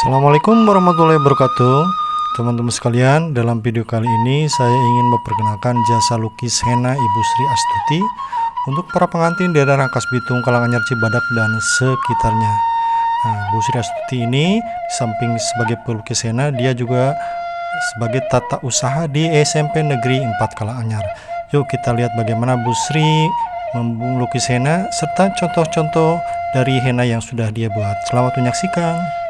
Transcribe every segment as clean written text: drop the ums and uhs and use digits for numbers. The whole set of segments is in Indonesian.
Assalamualaikum warahmatullahi wabarakatuh. Teman-teman sekalian, dalam video kali ini saya ingin memperkenalkan jasa lukis henna Ibu Sri Astuti untuk para pengantin daerah Rangkas Bitung, Karanganyar, Cibadak dan sekitarnya. Bu Sri Astuti ini di samping sebagai pelukis henna, dia juga sebagai tata usaha di SMP Negeri 4 Karanganyar. Yuk kita lihat bagaimana Bu Sri melukis henna serta contoh-contoh dari henna yang sudah dia buat. Selamat menyaksikan.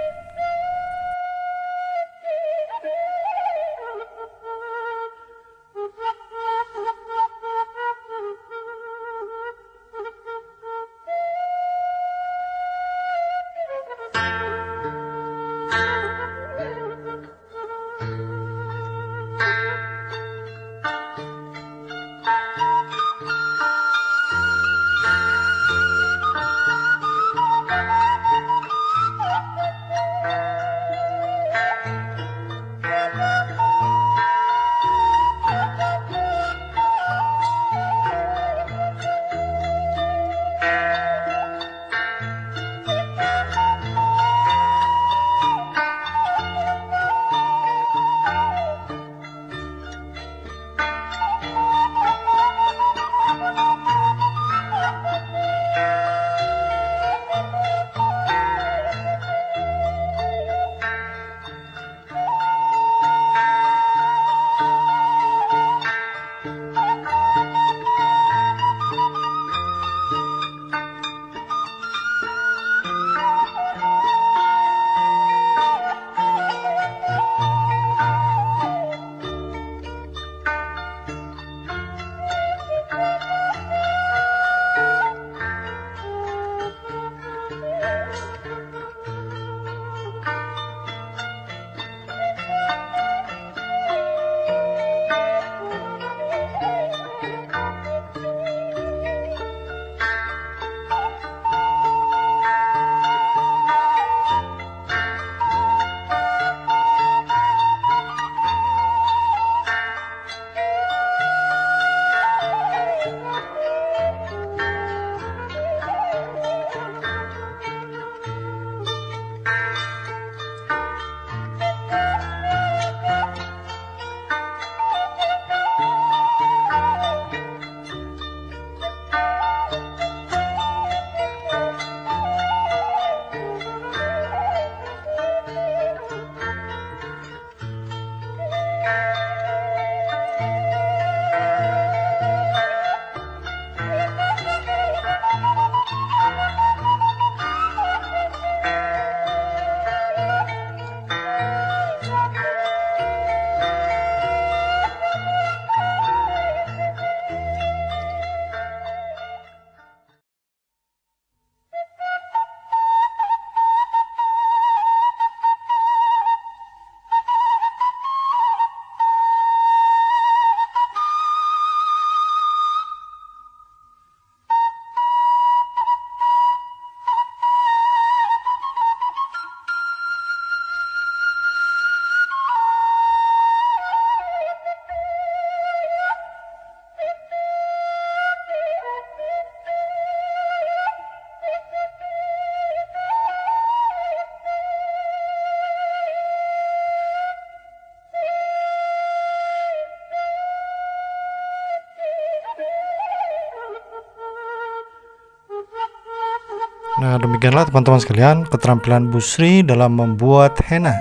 Nah, demikianlah teman-teman sekalian keterampilan Bu Sri dalam membuat henna.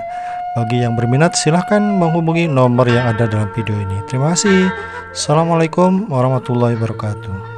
Bagi yang berminat silahkan menghubungi nomor yang ada dalam video ini. Terima kasih. Assalamualaikum warahmatullahi wabarakatuh.